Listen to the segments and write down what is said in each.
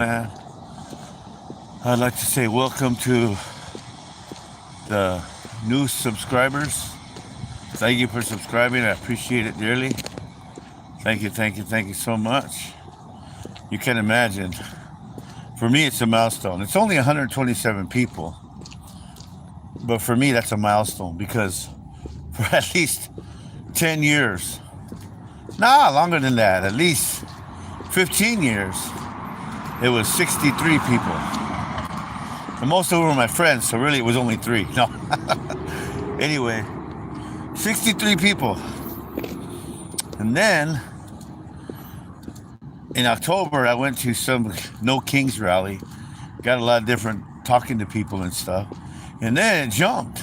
man. I'd like to say welcome to the new subscribers. Thank you for subscribing. I appreciate it dearly. Thank you so much. You can imagine. For me, it's a milestone. It's only 127 people, but for me, that's a milestone because for at least 10 years, longer than that, at least 15 years, it was 63 people. And most of them were my friends, so really it was only three. No. Anyway, 63 people. And then in October, I went to some No Kings rally. Got a lot of different talking to people and stuff. And then it jumped.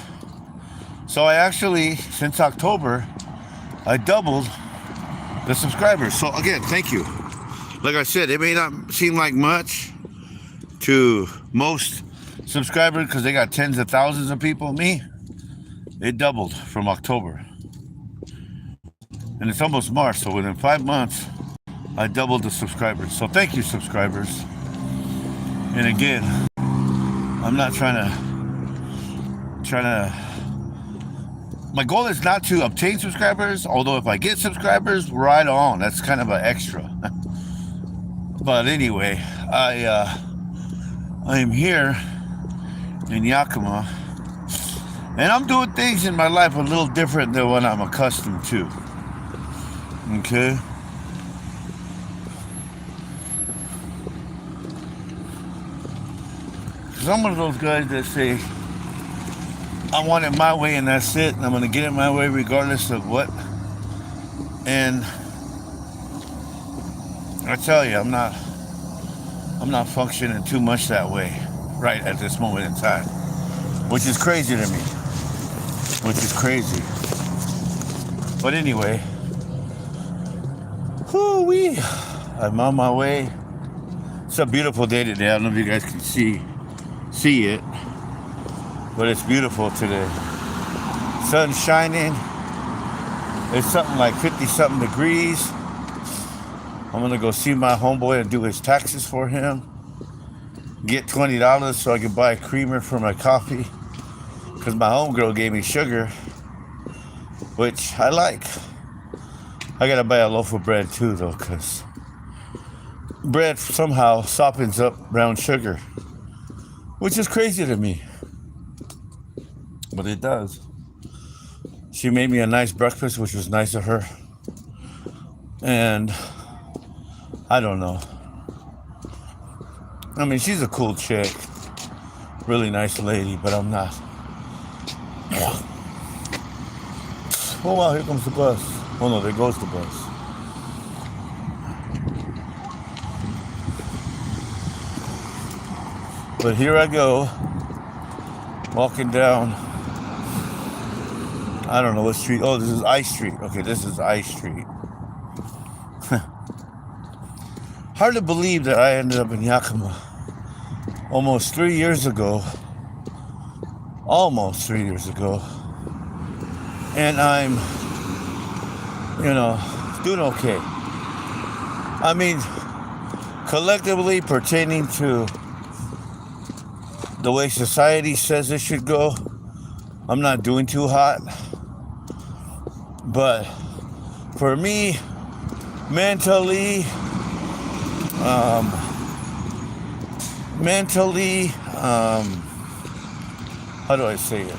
So I actually, since October, I doubled the subscribers. So again, thank you. Like I said, it may not seem like much to most subscribers because they got tens of thousands of people. Me, it doubled from October. And it's almost March, so within 5 months, I doubled the subscribers. So thank you, subscribers. And again, I'm not trying to, my goal is not to obtain subscribers, although if I get subscribers, right on. That's kind of an extra. But anyway, I am here in Yakima, and I'm doing things in my life a little different than what I'm accustomed to. Okay? Because I'm one of those guys that say, I want it my way and that's it, and I'm going to get it my way regardless of what. And I tell you, I'm not functioning too much that way right at this moment in time, which is crazy to me. Which is crazy. But anyway, whoo-wee, I'm on my way. It's a beautiful day today. I don't know if you guys can see it, but it's beautiful today. Sun's shining. It's something like 50-something degrees. I'm gonna go see my homeboy and do his taxes for him. Get $20 so I can buy a creamer for my coffee. Because my homegirl gave me sugar, which I like. I gotta buy a loaf of bread too though, because bread somehow softens up brown sugar, which is crazy to me. But it does. She made me a nice breakfast, which was nice of her. And I don't know. I mean, she's a cool chick. Really nice lady, but I'm not. Oh wow, here comes the bus. Oh no, there goes the bus. But here I go, walking down, I don't know what street. Oh, this is I Street. Okay, this is I Street. Hard to believe that I ended up in Yakima almost 3 years ago. Almost 3 years ago. And I'm, doing okay. I mean, collectively pertaining to the way society says it should go, I'm not doing too hot. But for me, mentally, how do I say it?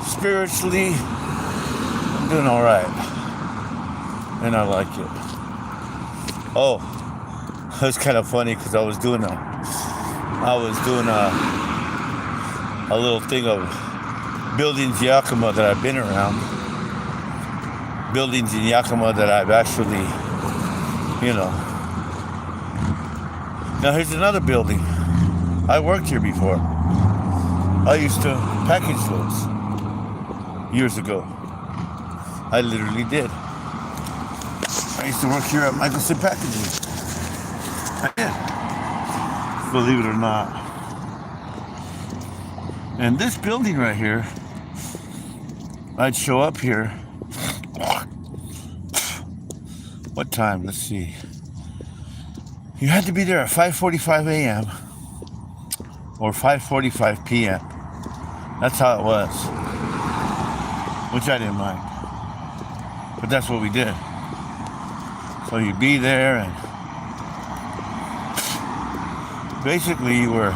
Spiritually, I'm doing all right, and I like it. Oh, it's kind of funny because I was doing a little thing of buildings in Yakima that I've been around, buildings in Yakima that I've actually, Now here's another building. I worked here before. I used to package those years ago. I literally did. I used to work here at Michelson Packaging. I did. Believe it or not. And this building right here, I'd show up here. What time? Let's see. You had to be there at 5:45 a.m. or 5:45 p.m. That's how it was, which I didn't mind. But that's what we did. So you'd be there, and basically you were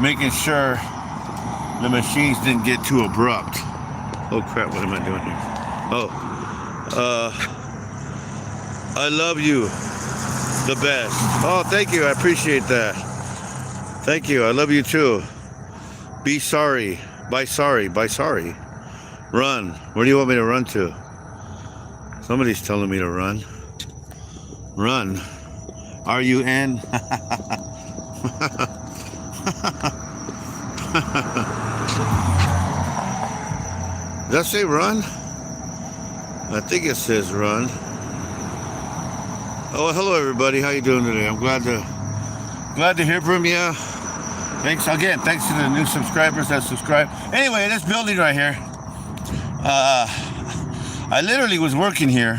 making sure the machines didn't get too abrupt. Oh crap, what am I doing here? I love you the best. Oh, thank you, I appreciate that. Thank you, I love you too. Be sorry. Bye sorry. Bye sorry. Run. Where do you want me to run to? Somebody's telling me to run. Run. R-U-N. Does that say run? I think it says run. Oh, hello everybody. How you doing today? I'm glad to hear from you. Thanks again. Thanks to the new subscribers that subscribe. Anyway, this building right here. I literally was working here,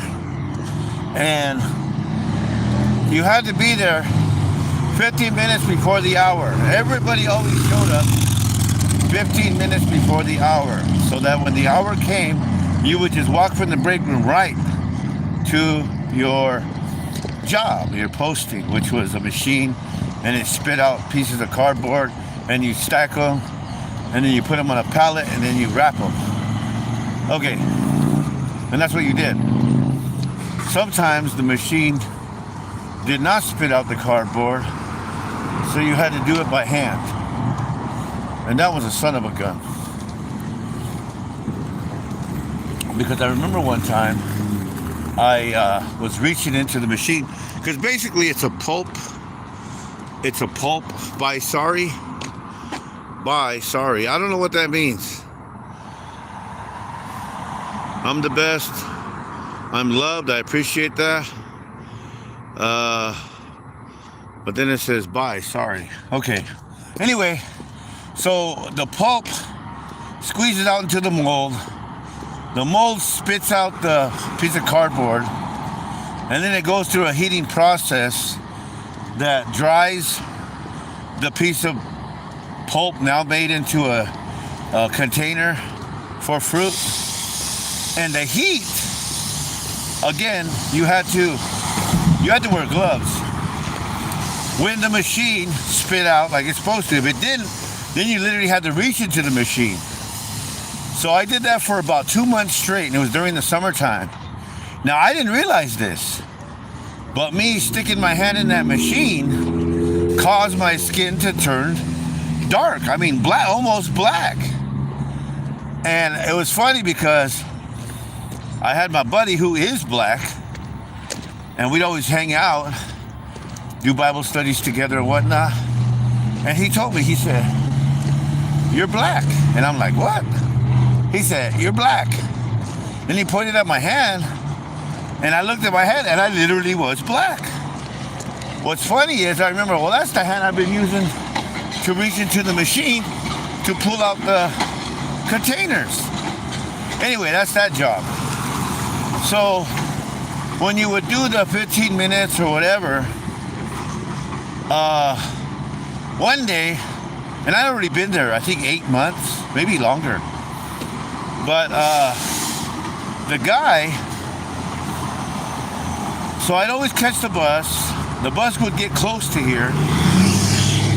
and you had to be there 15 minutes before the hour. Everybody always showed up 15 minutes before the hour, so that when the hour came, you would just walk from the break room right to your job, your posting, which was a machine, and it spit out pieces of cardboard, and you stack them, and then you put them on a pallet, and then you wrap them. Okay, and that's what you did. Sometimes the machine did not spit out the cardboard, so you had to do it by hand, and that was a son of a gun. Because I remember one time I was reaching into the machine, because basically it's a pulp by sorry. I don't know what that means. I'm the best. I'm loved. I appreciate that. But then it says bye, sorry. Okay. Anyway, so the pulp squeezes out into the mold. The mold spits out the piece of cardboard, and then it goes through a heating process that dries the piece of pulp now made into a container for fruit. And the heat, again, you had to wear gloves. When the machine spit out like it's supposed to, if it didn't, then you literally had to reach into the machine. So I did that for about 2 months straight, and it was during the summertime. Now, I didn't realize this, but me sticking my hand in that machine caused my skin to turn dark. I mean, black, almost black. And it was funny because I had my buddy who is black, and we'd always hang out, do Bible studies together and whatnot. And he told me, he said, "You're black." And I'm like, "What?" He said, "You're black." Then he pointed at my hand, and I looked at my hand, and I literally was black. What's funny is I remember, well, that's the hand I've been using to reach into the machine to pull out the containers. Anyway, that's that job. So when you would do the 15 minutes or whatever, one day, and I'd already been there, I think 8 months, maybe longer. But the guy, so I'd always catch the bus. The bus would get close to here,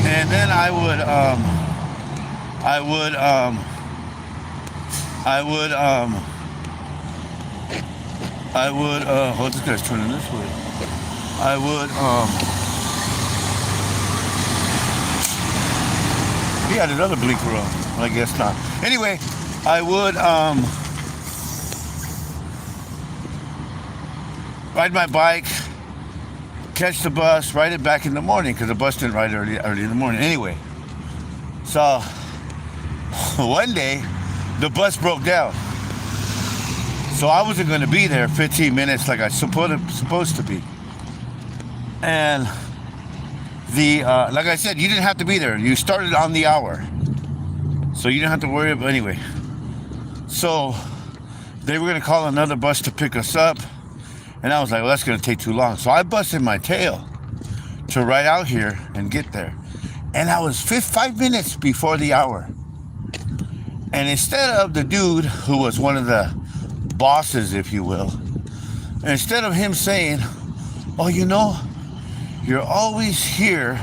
and then I would, oh, this guy's turning this way. He had another blinker on. I guess not. Anyway, I would ride my bike, catch the bus, ride it back in the morning, because the bus didn't ride early in the morning. Anyway, so one day the bus broke down. So I wasn't going to be there 15 minutes like I supposed to be. And like I said, you didn't have to be there. You started on the hour, so you didn't have to worry about anyway. So they were going to call another bus to pick us up, and I was like, well, that's going to take too long. So I busted my tail to ride out here and get there. And I was 5 minutes before the hour. And instead of the dude who was one of the bosses, if you will, instead of him saying, oh, you know, you're always here,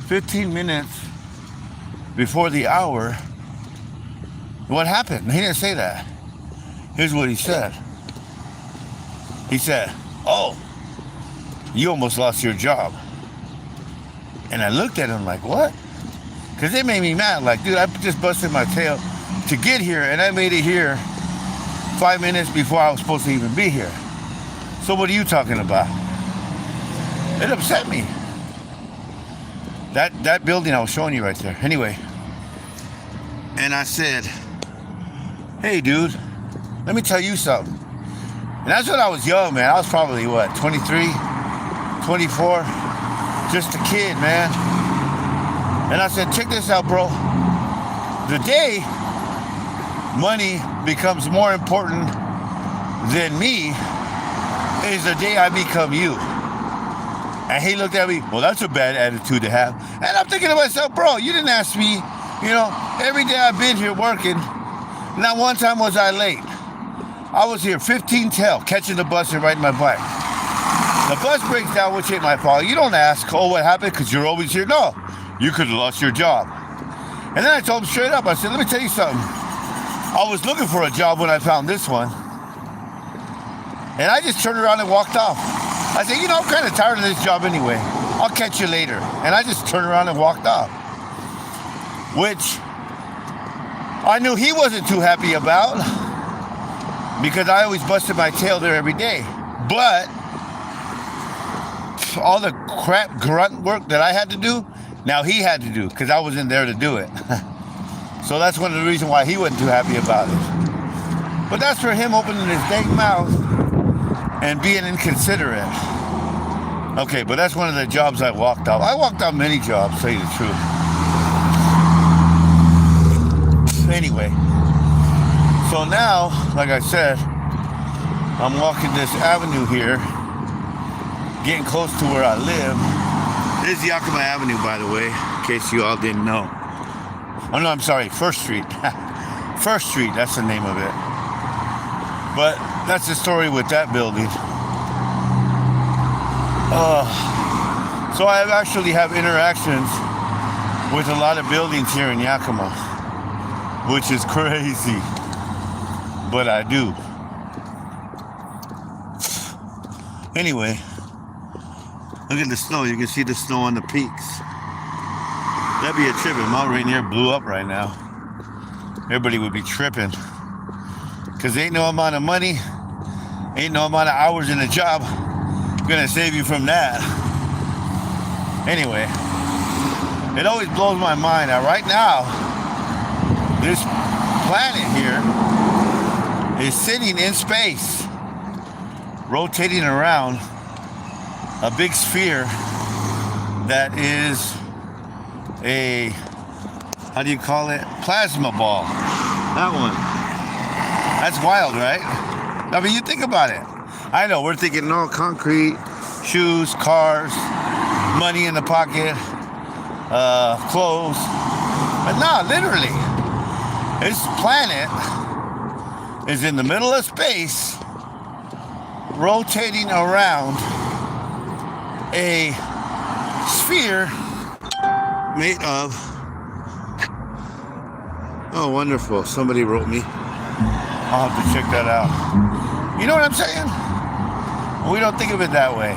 15 minutes before the hour. What happened? He didn't say that. Here's what he said. He said, oh, you almost lost your job. And I looked at him like, what? Because it made me mad. Like, dude, I just busted my tail to get here, and I made it here 5 minutes before I was supposed to even be here. So what are you talking about? It upset me. That building I was showing you right there. Anyway. And I said, hey, dude, let me tell you something. And that's when I was young, man. I was probably, 23, 24? Just a kid, man. And I said, check this out, bro. The day money becomes more important than me is the day I become you. And he looked at me, well, that's a bad attitude to have. And I'm thinking to myself, bro, you didn't ask me. You know, every day I've been here working, not one time was I late. I was here 15 till, catching the bus and riding my bike. The bus breaks down, which ain't my fault. You don't ask, oh, what happened? Because you're always here. No, you could have lost your job. And then I told him straight up, I said, let me tell you something. I was looking for a job when I found this one. And I just turned around and walked off. I said, you know, I'm kind of tired of this job anyway. I'll catch you later. And I just turned around and walked off. Which I knew he wasn't too happy about because I always busted my tail there every day. But all the crap grunt work that I had to do, now he had to do because I wasn't there to do it. So that's one of the reasons why he wasn't too happy about it. But that's for him opening his dang mouth and being inconsiderate. Okay, but that's one of the jobs I walked off. I walked off many jobs, to tell you the truth. Anyway, so now, like I said, I'm walking this avenue here, getting close to where I live. This is Yakima Avenue, by the way, in case you all didn't know. Oh no, I'm sorry, First Street. First Street, that's the name of it. But that's the story with that building. So I actually have interactions with a lot of buildings here in Yakima, which is crazy, but I do. Anyway, look at the snow. You can see the snow on the peaks. That'd be a trip if Mount Rainier blew up right now. Everybody would be tripping. Because ain't no amount of money, ain't no amount of hours in a job gonna save you from that. Anyway, it always blows my mind that right now, this planet here is sitting in space, rotating around a big sphere that is a, how do you call it? Plasma ball. That one. That's wild, right? I mean, you think about it. I know, we're thinking, no, concrete, shoes, cars, money in the pocket, clothes. But no, literally, this planet is in the middle of space, rotating around a sphere made of, oh, wonderful. Somebody wrote me. I'll have to check that out. You know what I'm saying? We don't think of it that way.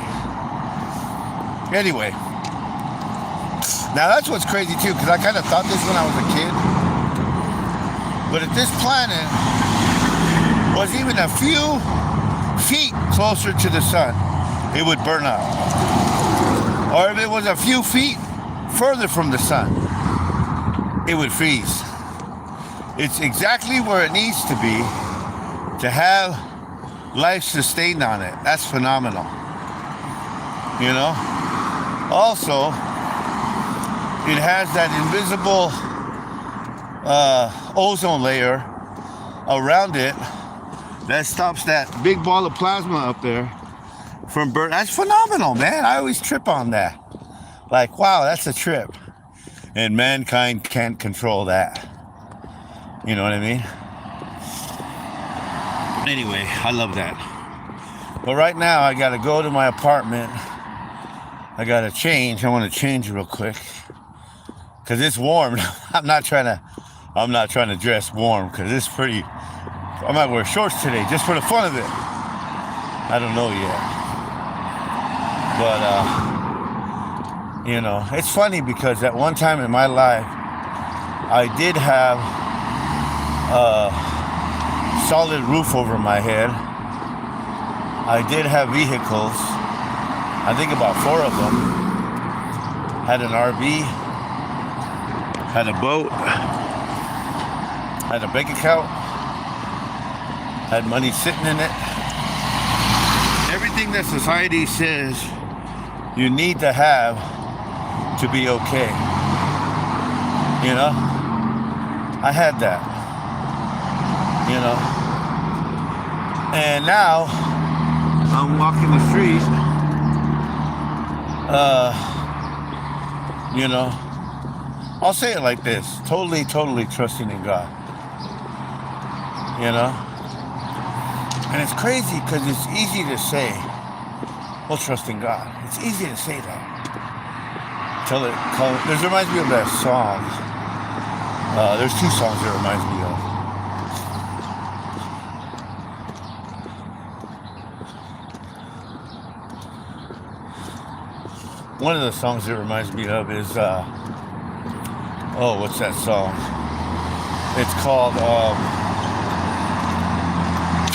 Anyway, now that's what's crazy too, because I kind of thought this when I was a kid. But if this planet was even a few feet closer to the sun, it would burn up. Or if it was a few feet further from the sun, it would freeze. It's exactly where it needs to be to have life sustained on it. That's phenomenal. You know? Also, it has that invisible ozone layer around it that stops that big ball of plasma up there from burn. That's phenomenal, man. I always trip on that. Like, wow, that's a trip. And mankind can't control that. You know what I mean? Anyway, I love that. But right now, I got to go to my apartment. I got to change. I want to change real quick. Because it's warm. I'm not trying to dress warm because it's pretty. I might wear shorts today just for the fun of it. I don't know yet. But, you know, it's funny because at one time in my life, I did have a solid roof over my head. I did have vehicles. I think about 4 of them. Had an RV. Had a boat. Had a bank account. Had money sitting in it. Everything that society says you need to have to be okay. You know? I had that. You know? And now I'm walking the street. You know, I'll say it like this. Totally trusting in God. You know? And it's crazy because it's easy to say, well, trust in God. It's easy to say that. This reminds me of that song. There's 2 songs that reminds me of. One of the songs it reminds me of is, what's that song? It's called,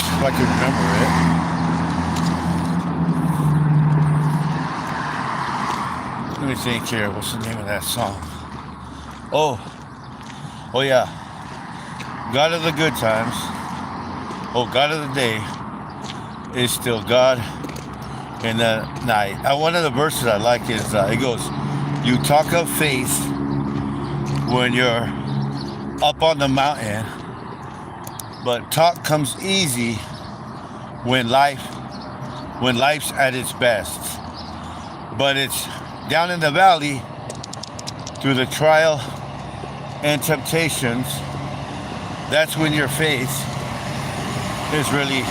if I can remember it. Let me think here. What's the name of that song? Oh yeah. God of the good times. Oh, God of the day is still God in the night. One of the verses I like is, it goes, you talk of faith when you're up on the mountain, but talk comes easy when life's at its best. But it's down in the valley through the trial and temptations, that's when your faith is really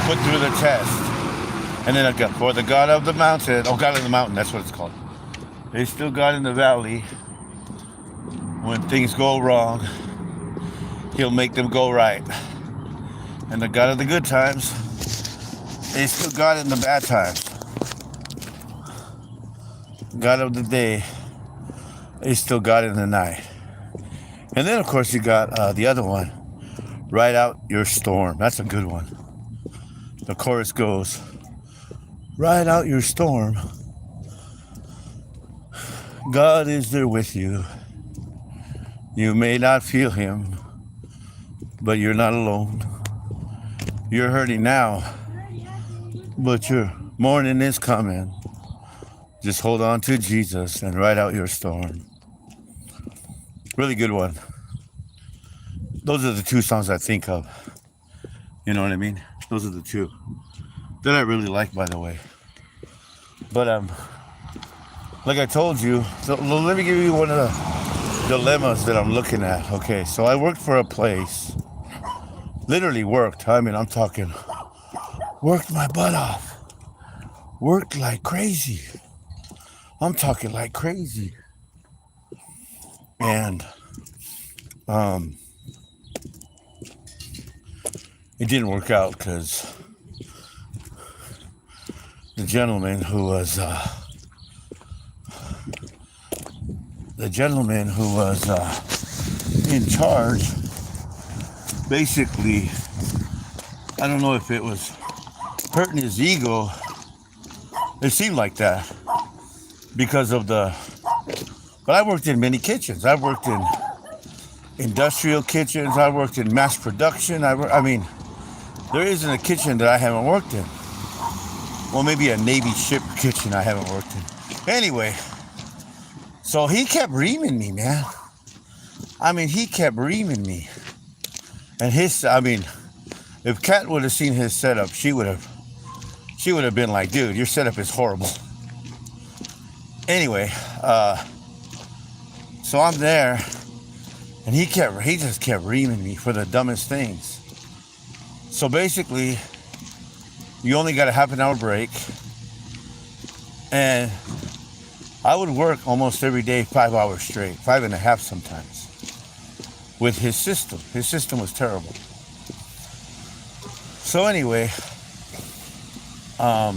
put through the test. And then again, for the God of the mountain, God of the mountain, that's what it's called. They still God in the valley. When things go wrong, He'll make them go right. And the God of the good times, they still God in the bad times. God of the day is still God in the night. And then, of course, you got the other one, Ride Out Your Storm. That's a good one. The chorus goes, ride out your storm. God is there with you. You may not feel Him, but you're not alone. You're hurting now, but your morning is coming. Just hold on to Jesus and ride out your storm. Really good one. Those are the 2 songs I think of. You know what I mean? Those are the 2 that I really like, by the way. But like I told you, let me give you one of the dilemmas that I'm looking at. Okay, so I worked for a place. Literally worked. I mean, I'm talking worked my butt off. Worked like crazy. I'm talking like crazy. And it didn't work out because the gentleman who was in charge, basically, I don't know if it was hurting his ego. It seemed like that because of but I worked in many kitchens. I worked in industrial kitchens. I worked in mass production. I mean, there isn't a kitchen that I haven't worked in. Well, maybe a Navy ship kitchen I haven't worked in. Anyway, so he kept reaming me, man. I mean, he kept reaming me. And it If Kat would have seen his setup, she would have been like, dude, your setup is horrible. Anyway, so I'm there, and he just kept reaming me for the dumbest things. So basically, you only got a half an hour break, and I would work almost every day 5 hours straight, 5.5 sometimes, with his system. His system was terrible. So anyway, I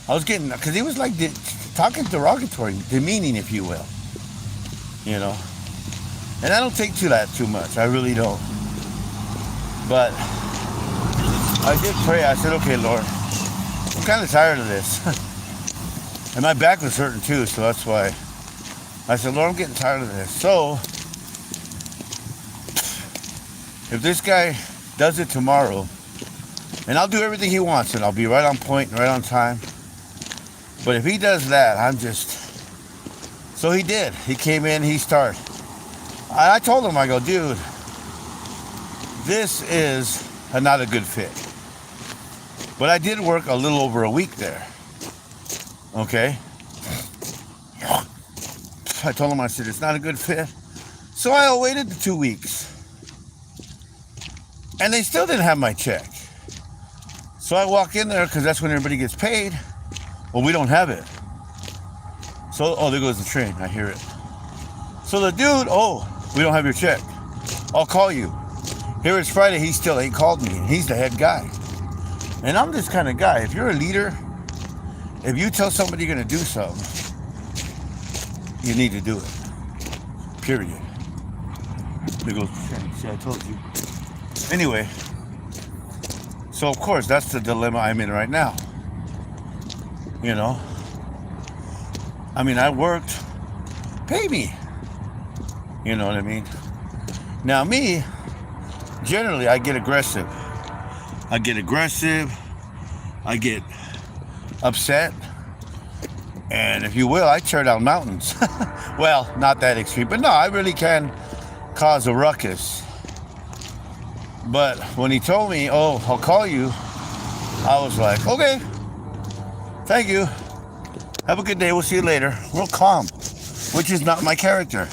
was getting, because he was like talking derogatory, demeaning, if you will, you know. And I don't take to that too much. I really don't. But I did pray. I said, okay, Lord, I'm kind of tired of this. And my back was hurting too, so that's why I said, Lord, I'm getting tired of this. So if this guy does it tomorrow, and I'll do everything he wants, and I'll be right on point and right on time. But if he does that, so he did. He came in, he started. I told him, I go, dude, this is not a good fit. But I did work a little over a week there. Okay? I told him, I said, it's not a good fit. So I waited the 2 weeks. And they still didn't have my check. So I walk in there, because that's when everybody gets paid. Well, we don't have it. So, there goes the train. I hear it. So the dude, we don't have your check. I'll call you. Here it's Friday. He still ain't called me. He's the head guy. And I'm this kind of guy. If you're a leader, if you tell somebody you're going to do something, you need to do it. Period. There goes the train. See, I told you. Anyway, so of course, that's the dilemma I'm in right now. You know? I mean, I worked. Pay me. You know what I mean? Now me, generally, I get aggressive. I get upset. And if you will, I tear down mountains. Well, not that extreme, but no, I really can cause a ruckus. But when he told me, I'll call you, I was like, okay, thank you. Have a good day. We'll see you later. Real calm, which is not my character.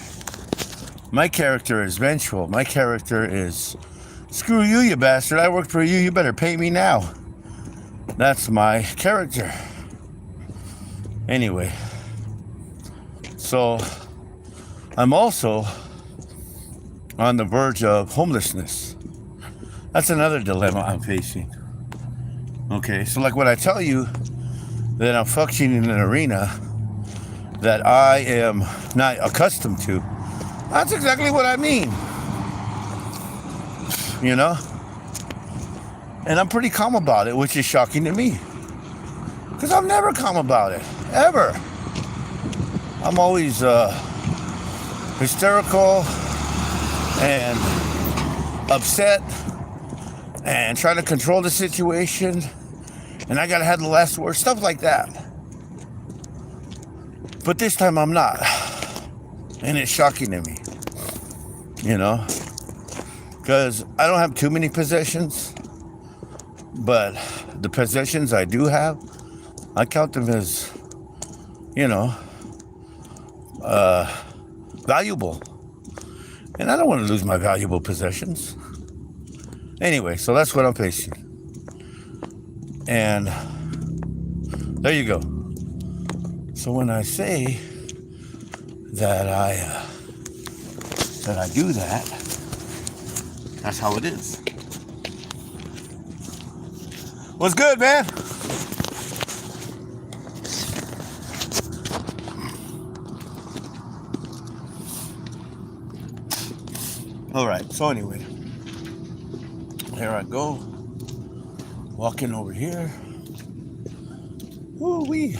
My character is vengeful. My character is, screw you, you bastard. I worked for you. You better pay me now. That's my character. Anyway, so I'm also on the verge of homelessness. That's another dilemma I'm facing. Okay, so like when I tell you that I'm functioning in an arena that I am not accustomed to, that's exactly what I mean. You know? And I'm pretty calm about it, which is shocking to me. Because I'm never calm about it. Ever. I'm always hysterical and upset and trying to control the situation. And I gotta have the last word. Stuff like that. But this time I'm not. And it's shocking to me. You know? Because I don't have too many possessions. But the possessions I do have, I count them as, valuable. And I don't want to lose my valuable possessions. Anyway, so that's what I'm facing. And there you go. So when I say that I do that, that's how it is. What's good, man? All right, so anyway, here I go, walking over here. Woo-wee.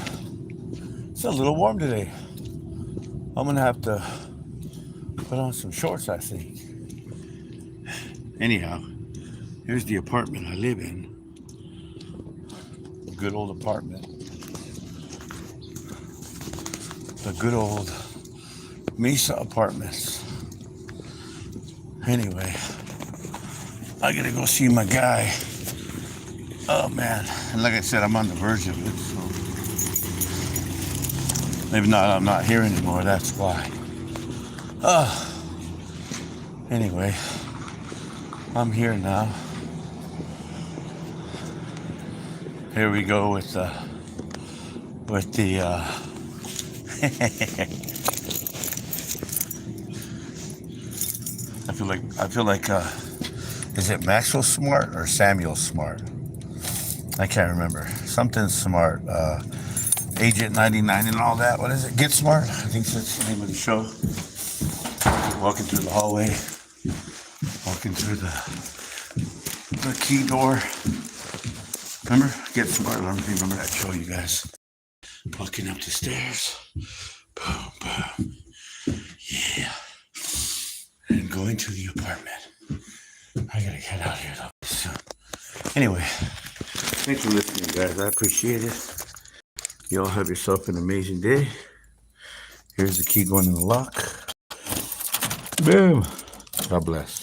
It's a little warm today. I'm gonna have to put on some shorts, I think. Anyhow, here's the apartment I live in. A good old apartment. The good old Mesa Apartments. Anyway, I gotta go see my guy. Oh man, and like I said, I'm on the verge of it, so maybe not. I'm not here anymore. That's why. Anyway, I'm here now. Here we go with the I feel like is it Maxwell Smart or Samuel Smart? I can't remember. Something Smart. Agent 99 and all that. What is it? Get Smart? I think that's the name of the show. Walking through the hallway. Walking through the key door. Remember? Get Smart. I don't remember that show, you guys. Walking up the stairs. Boom, boom. Yeah. And going to the apartment. I gotta get out here though. So, anyway, thanks for listening, guys. I appreciate it. You all have yourself an amazing day. Here's the key going in the lock. Boom. God bless.